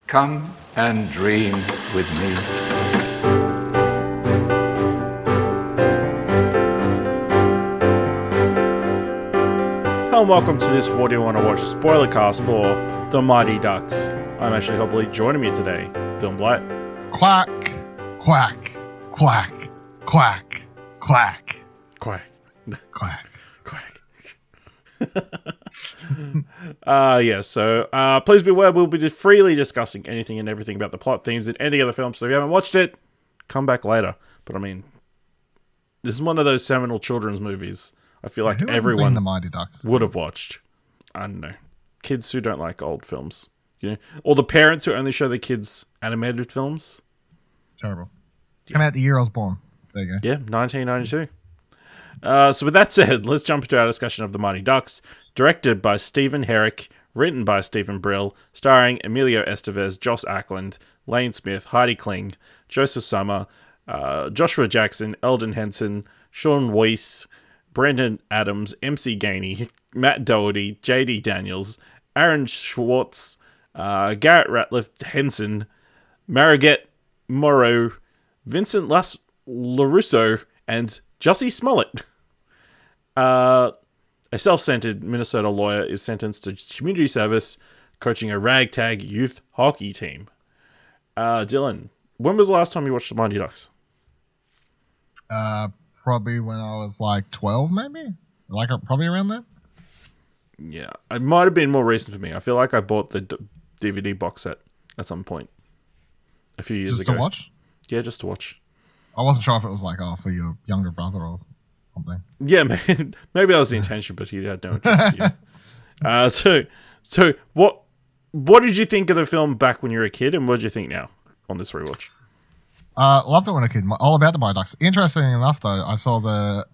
Come and dream with me. Hello and welcome to this What Do You Want to Watch Spoilercast for The Mighty Ducks. I'm actually hopefully joining me today, Dylan Blight. Quack, quack, quack, quack, quack, Quack. quack. Please be aware we'll be freely discussing anything and everything about the plot, themes, and any other film, so if you haven't watched it, come back later. But I mean, this is one of those seminal children's movies I feel like everyone the Mighty Ducks would have watched. I don't know. Kids who don't like old films. You know? Or the parents who only show their kids animated films. Terrible. Came out the year I was born. There you go. Yeah, 1992. So with that said, let's jump into our discussion of The Mighty Ducks, directed by Stephen Herek, written by Stephen Brill, starring Emilio Estevez, Joss Ackland, Lane Smith, Heidi Kling, Josef Sommer, Joshua Jackson, Elden Henson, Shaun Weiss, Brendan Adams, MC Gainey, Matt Doherty, JD Daniels, Aaron Schwartz, Garette Ratliff, Henson, Marguerite, Moreau, Vincent Larusso, and Jussie Smollett. A self-centered Minnesota lawyer is sentenced to community service coaching a ragtag youth hockey team. Dylan, when was the last time you watched The Mighty Ducks? Probably when I was like 12, maybe? Probably around there? Yeah, it might have been more recent for me. I feel like I bought the DVD box set at some point a few years ago. Just to watch? Yeah, just to watch. I wasn't sure if it was like, for your younger brother or something. Yeah, maybe that was the intention, but he had no interest. So what did you think of the film back when you were a kid, and what did you think now on this rewatch? Loved it when I was a kid. All about the Mighty Ducks. Interesting enough, though, I saw the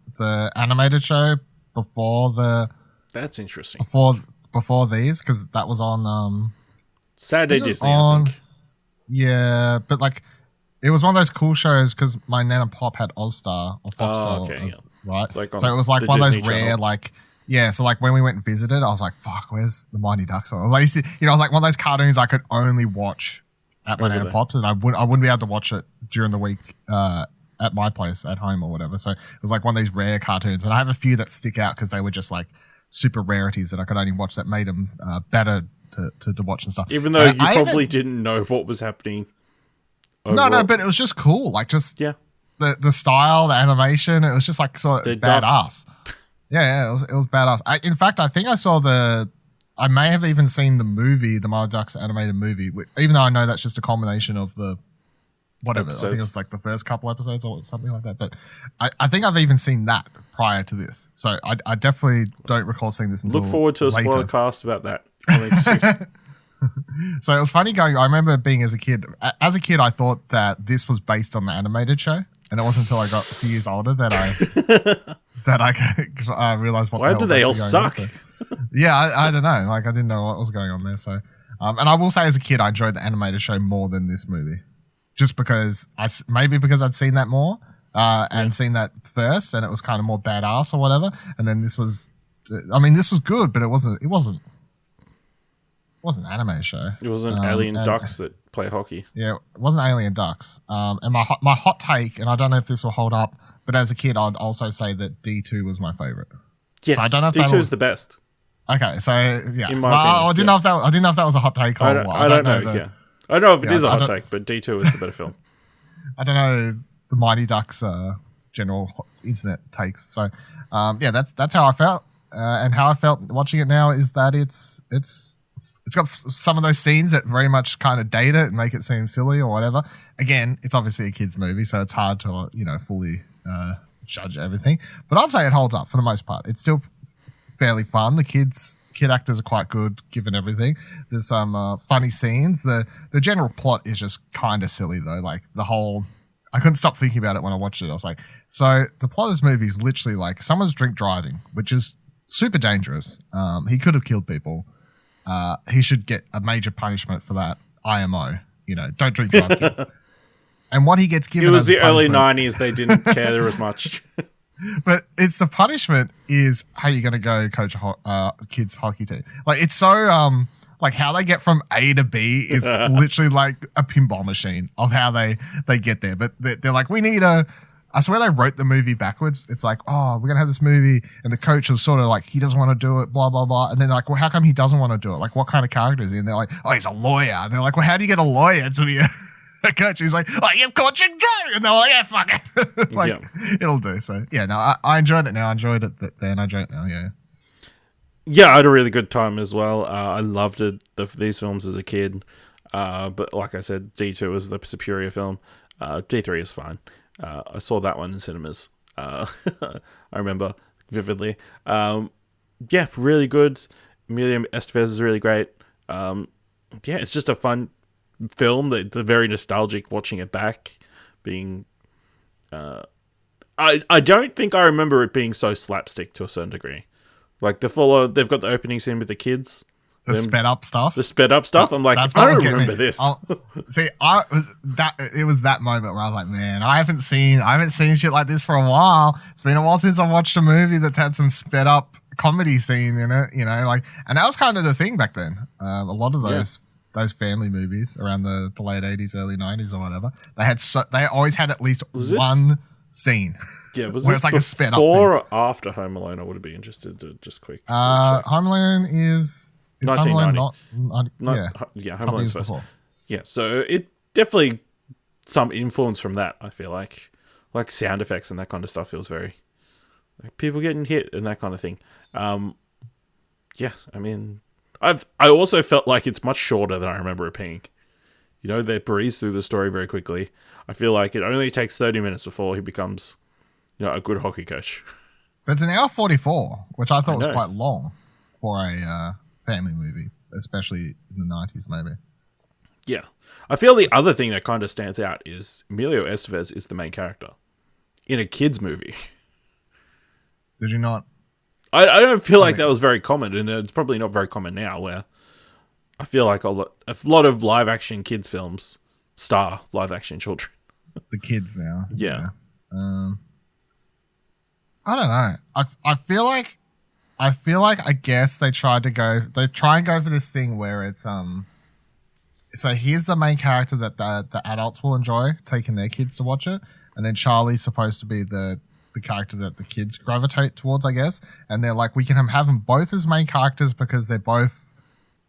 animated show before the. That's interesting. Before these, because that was on Saturday Disney, I think. Yeah, but like it was one of those cool shows because my nan and pop had Ozstar or Foxtel, right? So it was like one of those rare, like, yeah. So like when we went and visited, I was like, "Fuck, where's the Mighty Ducks?" I was like, I was like one of those cartoons I could only watch at my nan and pop's, and I wouldn't be able to watch it during the week at my place at home or whatever. So it was like one of these rare cartoons, and I have a few that stick out because they were just like super rarities that I could only watch that made them better to watch and stuff. Even though you probably didn't know what was happening. Overall. No, but it was just cool. Like just the style, the animation. It was just like sort of badass. Yeah, it was badass. In fact, I think I saw I may have even seen the movie, the Mighty Ducks animated movie, even though I know that's just a combination of the whatever. Episodes. I think it was like the first couple episodes or something like that. But I think I've even seen that prior to this. So I definitely don't recall seeing this until Look forward to a later. spoiler cast about that. So it was funny I remember being as a kid, I thought that this was based on the animated show. And it wasn't until I got a few years older that I realized what. Why do they all suck? So, yeah, I don't know. Like I didn't know what was going on there. So, and I will say as a kid, I enjoyed the animated show more than this movie, just because maybe because I'd seen that more and seen that first, and it was kind of more badass or whatever. And then this was good, but it wasn't an anime show. It wasn't alien ducks that play hockey. Yeah, it wasn't alien ducks. And my hot take, and I don't know if this will hold up, but as a kid, I'd also say that D2 was my favorite. Yes, so I don't know if D2 is the best. Okay, so yeah, in my opinion, I didn't know if that was a hot take or what. I don't know. I don't know if it is a hot take, but D2 is the better film. I don't know the Mighty Ducks general internet takes. So that's how I felt, and how I felt watching it now is that it's got some of those scenes that very much kind of date it and make it seem silly or whatever. Again, it's obviously a kid's movie, so it's hard to, fully judge everything. But I'd say it holds up for the most part. It's still fairly fun. The kid actors are quite good given everything. There's some funny scenes. The general plot is just kind of silly though. Like I couldn't stop thinking about it when I watched it. I was like, so the plot of this movie is literally like someone's drink driving, which is super dangerous. He could have killed people. He should get a major punishment for that. IMO, don't drink drive, kids. And what he gets given, it was the early 90s. They didn't care as much. But it's the punishment is, hey, you're going to go coach a kids hockey team. Like it's so Like how they get from A to B is literally like a pinball machine of how they get there. But they're like, we need a. I swear they wrote the movie backwards. It's like, oh, we're gonna have this movie, and the coach is sort of like, he doesn't want to do it, blah blah blah. And then they're like, well, how come he doesn't want to do it? Like, what kind of character is he? And they're like, oh, he's a lawyer. And they're like, well, how do you get a lawyer to be a coach? He's like, oh, you've caught your drug. And they're like, yeah, fuck it. Like, it'll do. So yeah, no, I enjoyed it now. I enjoyed it then. I enjoy it now. Yeah. Yeah, I had a really good time as well. I loved these films as a kid. But like I said, D2 was the superior film. D3 is fine. I saw that one in cinemas. I remember vividly. Yeah, really good. Emilio Estevez is really great. Yeah, it's just a fun film. They're very nostalgic watching it back. Being, I don't think I remember it being so slapstick to a certain degree. Like they've got the opening scene with the kids. The sped up stuff. I'm like, I don't remember this. See, it was that moment where I was like, man, I haven't seen shit like this for a while. It's been a while since I watched a movie that's had some sped up comedy scene in it, you know, like, and that was kind of the thing back then. A lot of those family movies around the late 80s, early 90s or whatever, they always had at least one scene. Yeah, was where this it's like a sped up before or after Home Alone? I would be interested to just quick. Home Alone is 1990. Yeah, Home Alone's first. Yeah, so it definitely some influence from that. I feel like sound effects and that kind of stuff feels very like people getting hit and that kind of thing. Yeah, I mean, I also felt like it's much shorter than I remember it being. You know, they breeze through the story very quickly. I feel like it only takes 30 minutes before he becomes, you know, a good hockey coach. But it's an hour 44, which I thought was quite long for a family movie, especially in the 90s, maybe. Yeah. I feel the other thing that kind of stands out is Emilio Estevez is the main character in a kid's movie. Did you not? I don't feel like that was very common, and it's probably not very common now, where I feel like a lot of live-action kids films star live-action children. The kids now. Yeah. I don't know. I feel like I guess they try and go for this thing where it's so here's the main character that the adults will enjoy taking their kids to watch it, and then Charlie's supposed to be the character that the kids gravitate towards, I guess. And they're like, we can have them both as main characters because they're both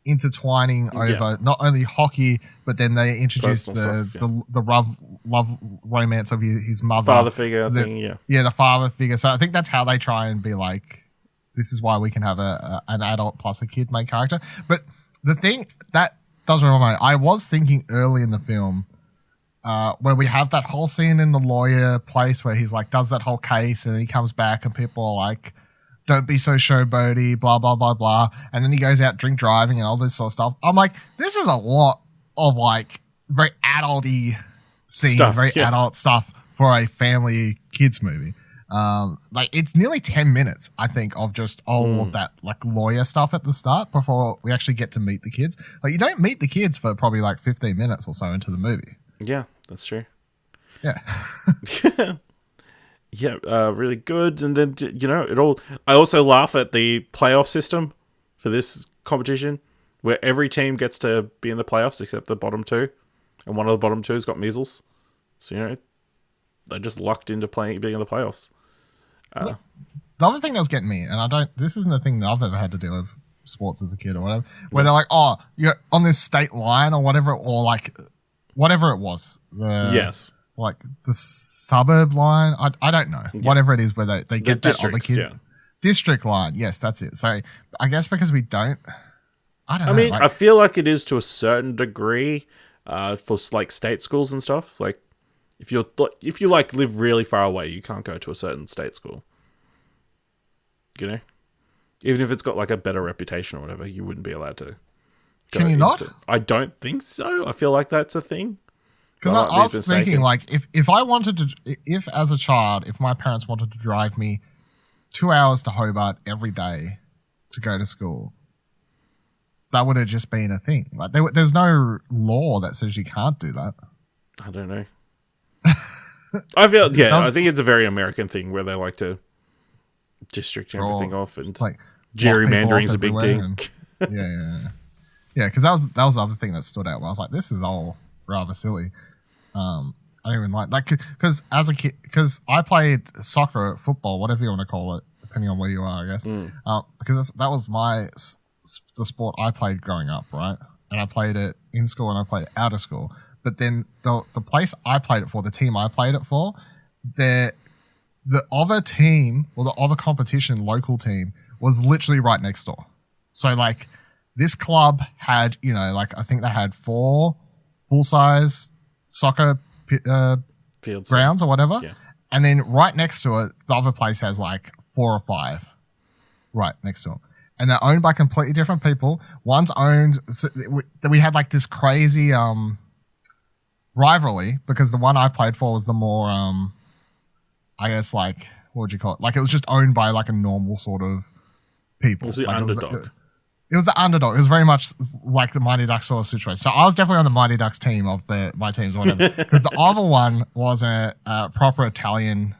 intertwining over not only hockey, but then they introduce the love romance of his mother, father figure thing. Yeah, the father figure. So I think that's how they try and be like, this is why we can have an adult plus a kid main character. But the thing that does remind me, I was thinking early in the film, where we have that whole scene in the lawyer place where he's like, does that whole case, and then he comes back and people are like, don't be so showboaty, blah, blah, blah, blah. And then he goes out drink driving and all this sort of stuff. I'm like, this is a lot of like very adult-y scenes, adult stuff for a family kids movie. Like it's nearly 10 minutes, I think, of just all of that like lawyer stuff at the start before we actually get to meet the kids. Like you don't meet the kids for probably like 15 minutes or so into the movie. Yeah, that's true. Yeah. Yeah, really good. And then, you know, I also laugh at the playoff system for this competition where every team gets to be in the playoffs except the bottom two. And one of the bottom two has got measles. So, you know, they just locked into being in the playoffs. The other thing that was getting me, and this isn't a thing that I've ever had to do with sports as a kid or whatever, where they're like, oh, you're on this state line or whatever, or like whatever it was. Yes. Like the suburb line, I don't know, whatever it is where they get that other kid. Yeah. District line, yes, that's it. So I guess because we don't, I don't know. I mean, I feel like it is to a certain degree for like state schools and stuff. Like if you like live really far away, you can't go to a certain state school. You know, even if it's got like a better reputation or whatever, you wouldn't be allowed to. Can you not? I don't think so. I feel like that's a thing. Because I was thinking, like, if I wanted to, if as a child, if my parents wanted to drive me 2 hours to Hobart every day to go to school, that would have just been a thing. Like, there's no law that says you can't do that. I don't know. I feel, I think it's a very American thing where they like to district everything off, and like gerrymandering's a big thing. Yeah. Yeah, because that was the other thing that stood out. Where I was like, this is all rather silly. I don't even like because as a kid, because I played soccer, football, whatever you want to call it, depending on where you are, I guess. Because that was the sport I played growing up, right? And I played it in school and I played it out of school. But then the place I played it for, the team I played it for, the other team or the other competition, local team, was literally right next door. So like this club had, I think they had 4 full-size soccer Fields, grounds or whatever. Yeah. And then right next to it, the other place has like 4 or 5 right next to it. And they're owned by completely different people. One's owned, so we had like this crazy rivalry because the one I played for was the more, I guess like, what would you call it? Like it was just owned by like a normal sort of people. It was the underdog. It was the underdog. It was very much like the Mighty Ducks sort of situation. So I was definitely on the Mighty Ducks team of my teams or whatever. Because the other one was a proper Italian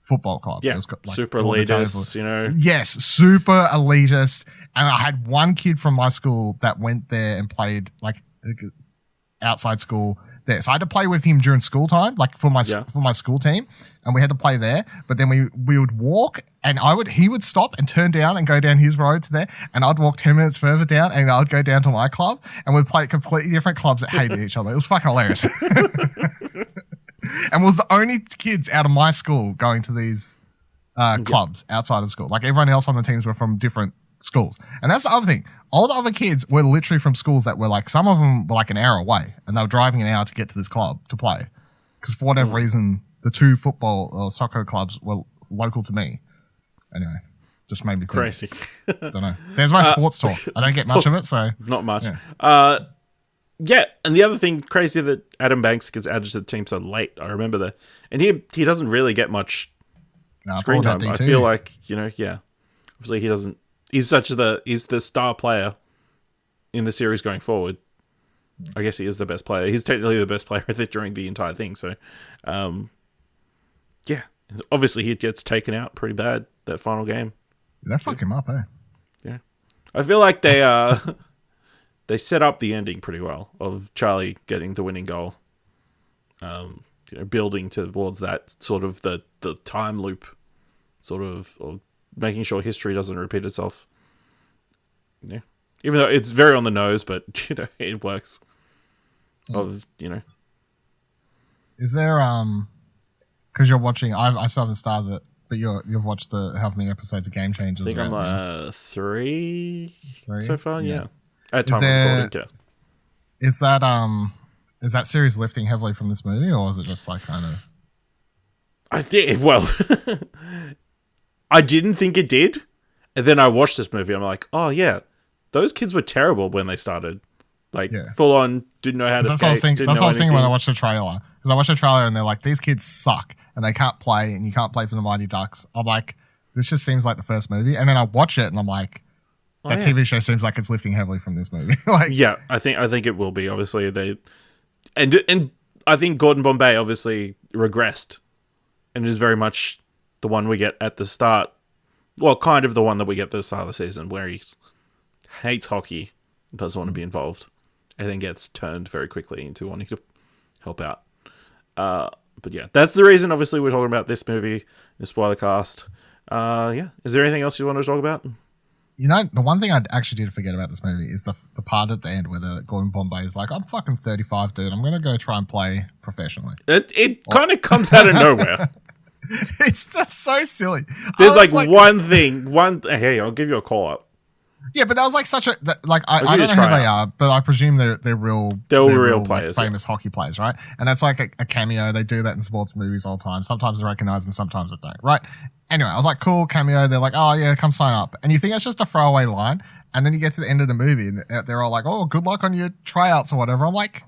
football club. Yeah, it was like super elitist, Yes, super elitist. And I had one kid from my school that went there and played like outside school there. So I had to play with him during school time, like for my school team. And we had to play there, but then we would walk, and he would stop and turn down and go down his road to there, and I'd walk 10 minutes further down, and I'd go down to my club, and we'd play at completely different clubs that hated each other. It was fucking hilarious. And was the only kids out of my school going to these clubs outside of school. Like everyone else on the teams were from different schools. And that's the other thing. All the other kids were literally from schools that were like, some of them were like an hour away, and they were driving an hour to get to this club to play. Because for whatever reason, the 2 football or soccer clubs were local to me. Anyway, just made me think. Crazy. Don't know. There's my sports talk. I don't get much of it, so. Not much. Yeah. Yeah, and the other thing crazy that Adam Banks gets added to the team so late. I remember that. And he doesn't really get much screen time. I feel like, obviously he doesn't. He's the star player in the series going forward. I guess he is the best player. He's technically the best player during the entire thing. So, yeah. Obviously, he gets taken out pretty bad that final game. They fuck him up, eh? Yeah. I feel like they they set up the ending pretty well of Charlie getting the winning goal. Building towards that sort of the time loop, sort of, or making sure history doesn't repeat itself. Yeah. Even though it's very on the nose, but it works. Is there because you're watching? I still haven't started it, but you've watched the how many episodes of Game Changers? I think I'm 3 so far. Yeah. At Is time of recording, yeah. Is that series lifting heavily from this movie, or is it just like kind of? I think. Well, I didn't think it did, and then I watched this movie. I'm like, oh yeah, those kids were terrible when they started. Like, full on, didn't know how to skate. That's what I was thinking when I watched the trailer. Because I watched the trailer and they're like, these kids suck and they can't play and you can't play for the Mighty Ducks. I'm like, this just seems like the first movie. And then I watch it and I'm like, TV show seems like it's lifting heavily from this movie. Yeah, I think it will be. Obviously, and I think Gordon Bombay obviously regressed and is very much the one we get at the start. Well, kind of the one that we get at the start of the season where he hates hockey, doesn't want to be involved. And then gets turned very quickly into wanting to help out. But yeah, that's the reason, obviously, we're talking about this movie, the Spoilercast. Yeah. Is there anything else you want to talk about? The one thing I actually did forget about this movie is the part at the end where the Gordon Bombay is like, I'm fucking 35, dude. I'm going to go try and play professionally. It kind of comes out of nowhere. It's just so silly. There's one thing. Hey, I'll give you a call up. Yeah, but that was like such a I don't know who they are, but I presume they're real. They're real players, famous hockey players, right? And that's like a cameo. They do that in sports movies all the time. Sometimes I recognize them, sometimes I don't. Right? Anyway, I was like, cool cameo. They're like, oh yeah, come sign up. And you think it's just a throwaway line, and then you get to the end of the movie, and they're all like, oh, good luck on your tryouts or whatever. I'm like,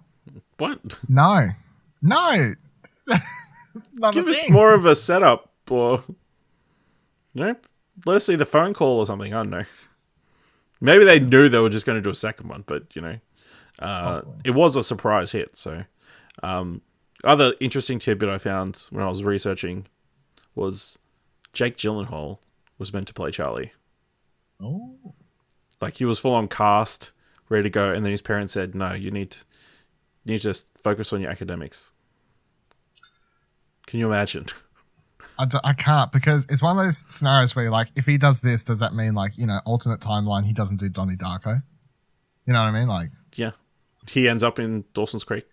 what? No. Give us more of a setup, or let us see the phone call or something. I don't know. Maybe they knew they were just going to do a second one, but, it was a surprise hit. So, other interesting tidbit I found when I was researching was Jake Gyllenhaal was meant to play Charlie. Oh. Like, he was full on cast ready to go, and then his parents said, "No, you need to just focus on your academics." Can you imagine? I can't, because it's one of those scenarios where, like, if he does this, does that mean, like, alternate timeline, he doesn't do Donnie Darko? You know what I mean? Like, Yeah, he ends up in Dawson's Creek.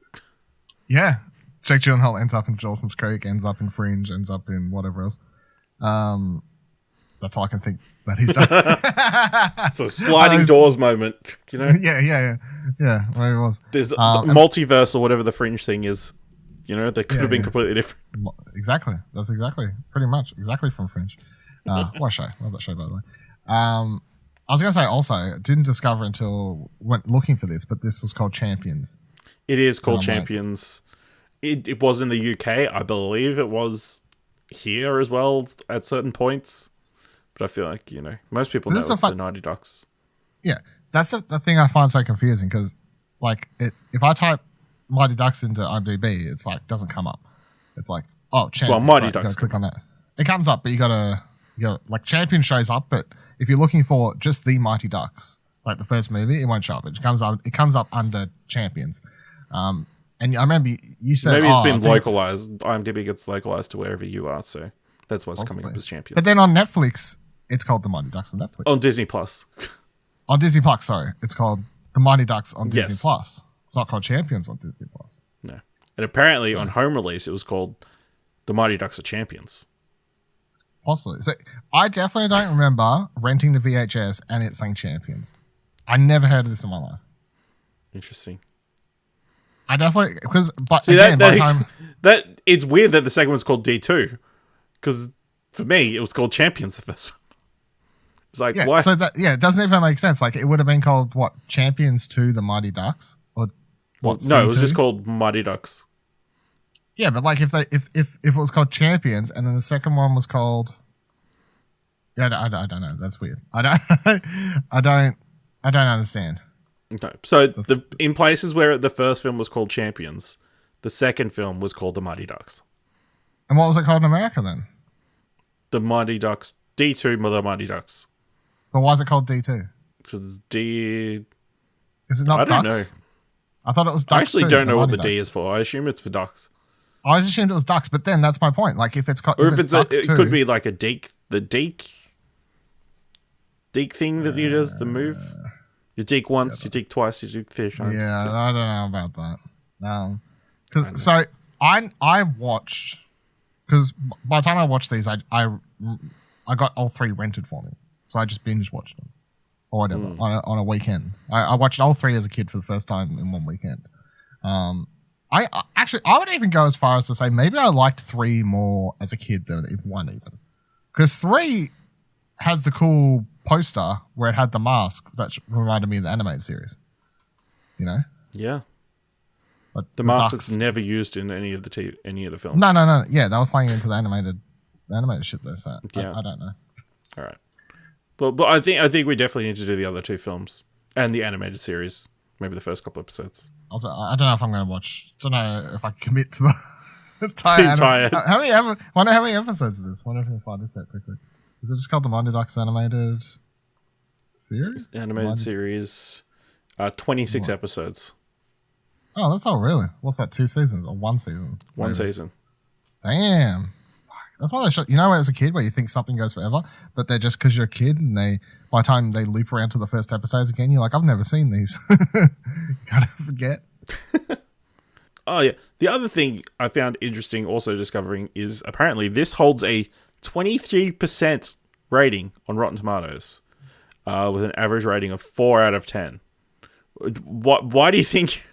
yeah, Jake Gyllenhaal ends up in Dawson's Creek, ends up in Fringe, ends up in whatever else. That's all I can think that he's done. So sliding doors moment, Yeah. Where it was. There's the multiverse or whatever the Fringe thing is. They could have been completely different. Exactly. That's pretty much exactly from Fringe. What show? Love that show, by the way. I was going to say also, didn't discover until went looking for this, but this was called Champions. It is called Champions. It was in the UK. I believe it was here as well at certain points. But I feel like, most people know it's the Mighty Ducks. Yeah. That's the thing I find so confusing, because, like, if I type Mighty Ducks into IMDb, it's like, doesn't come up. It's like, oh, Champions. Well, Mighty Ducks. You gotta click on that. It comes up, but you gotta, like, Champion shows up, but if you're looking for just the Mighty Ducks, like the first movie, it won't show up. It comes up under Champions. And I remember you said maybe it's been localized. IMDb gets localized to wherever you are, so that's why it's coming up as Champions. But then on Netflix, it's called The Mighty Ducks on Netflix. On Disney Plus. On Disney Plus, sorry. It's called The Mighty Ducks on Disney Plus. It's not called Champions on Disney Plus. No. And apparently on home release, it was called The Mighty Ducks are Champions. Possibly. So I definitely don't remember renting the VHS and it saying Champions. I never heard of this in my life. Interesting. I definitely, because, but see, again, that it's weird that the second one's called D2, because for me it was called Champions the first one. It's like, why? So it doesn't even make sense. Like, it would have been called what, Champions 2 The Mighty Ducks, or what? No, it was just called Mighty Ducks. Yeah, but like if it was called Champions and then the second one was called, I don't know. That's weird. I don't understand. No. So in places where the first film was called Champions, the second film was called The Mighty Ducks. And what was it called in America then? The Mighty Ducks, D2, The Mighty Ducks. But why is it called D2? Because it's D. Is it not I Ducks? don't know. I thought it was Ducks. I actually don't know what the Ducks. D is for. I assume it's for ducks. I always assumed it was Ducks, but then that's my point. Like, if it's Ducks it too, could be like a deek thing that you does the move. You deek once, you deek twice, you deek three times. Yeah, I don't know about that. So I watched, because by the time I watched these, I got all three rented for me, so I just binge watched them or whatever on a weekend. I watched all three as a kid for the first time in one weekend. I would even go as far as to say maybe I liked 3 more as a kid than 1 even, because 3 has the cool poster where it had the mask that reminded me of the animated series. Yeah. But the mask that's never used in any of the films. No. Yeah, they were playing into the animated shit there. So I don't know. All right, but I think we definitely need to do the other 2 films and the animated series. Maybe the first couple episodes. I don't know if I'm going to watch. Don't know if I commit to the entire. Wonder how many episodes is this? Wonder if I can find this out quickly. Is it just called the Mighty Ducks animated series? Animated series, 26 episodes. Oh, that's all really. What's that? 2 seasons or 1 season? One season. Damn. That's one of those shows. As a kid where you think something goes forever, but they're just because you're a kid and by the time they loop around to the first episodes again, you're like, I've never seen these. You gotta forget. Oh, yeah. The other thing I found interesting also discovering is apparently this holds a 23% rating on Rotten Tomatoes with an average rating of 4 out of 10. Why do you think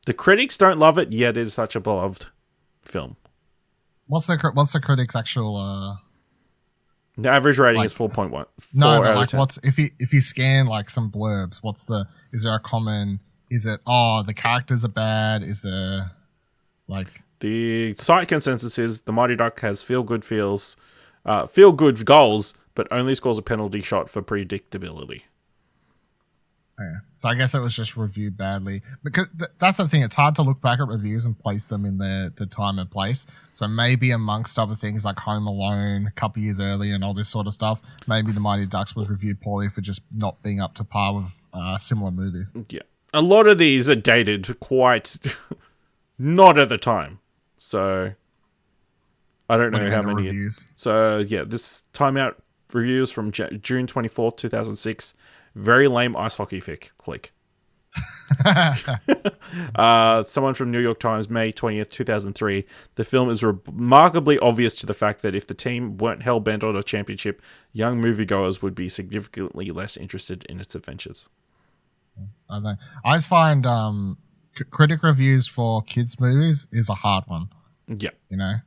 the critics don't love it, yet it is such a beloved film? What's the critics' actual? The average rating is 4.1. No, but like, what's if you scan like some blurbs? Is there a common? Is it the characters are bad? Is there like the site consensus is the Mighty Duck has feel good goals, but only scores a penalty shot for predictability. Yeah. So I guess it was just reviewed badly, because that's the thing. It's hard to look back at reviews and place them in the time and place. So maybe amongst other things like Home Alone a couple years early and all this sort of stuff, maybe the Mighty Ducks was reviewed poorly for just not being up to par with similar movies. Yeah. A lot of these are dated quite not at the time. So I don't know how many reviews. So yeah, this Timeout reviews from June 24th, 2006. Very lame ice hockey fic. Click. Someone from New York Times, May 20th, 2003. The film is remarkably obvious to the fact that if the team weren't hell-bent on a championship, young moviegoers would be significantly less interested in its adventures. I don't know. I just find critic reviews for kids' movies is a hard one. Yeah. You know?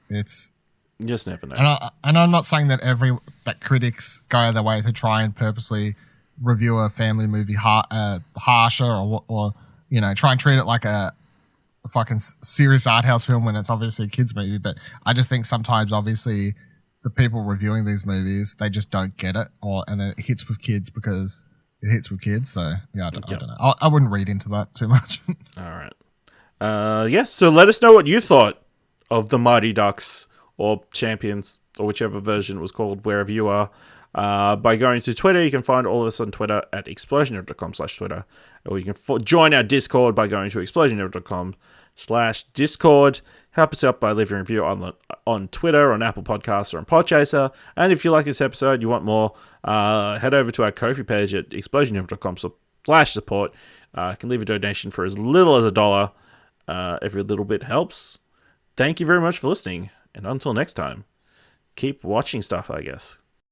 It's... You just never know. And I'm not saying that critics go their way to try and purposely review a family movie harsher or you know, try and treat it like a fucking serious art house film when it's obviously a kids movie. But I just think sometimes, obviously, the people reviewing these movies, they just don't get it, and it hits with kids because it hits with kids. So yeah, I don't know. I wouldn't read into that too much. All right. Yes. So let us know what you thought of the Mighty Ducks or Champions or whichever version it was called, wherever you are. By going to Twitter, you can find all of us on Twitter at explosionerd.com/Twitter, or you can join our Discord by going to explosionerd.com/Discord. Help us out by leaving a review on Twitter, on Apple Podcasts, or on Podchaser. And if you like this episode, you want more, head over to our Ko-fi page at explosionerd.com/support. You can leave a donation for as little as $1. Every little bit helps. Thank you very much for listening, and until next time, keep watching stuff, I guess.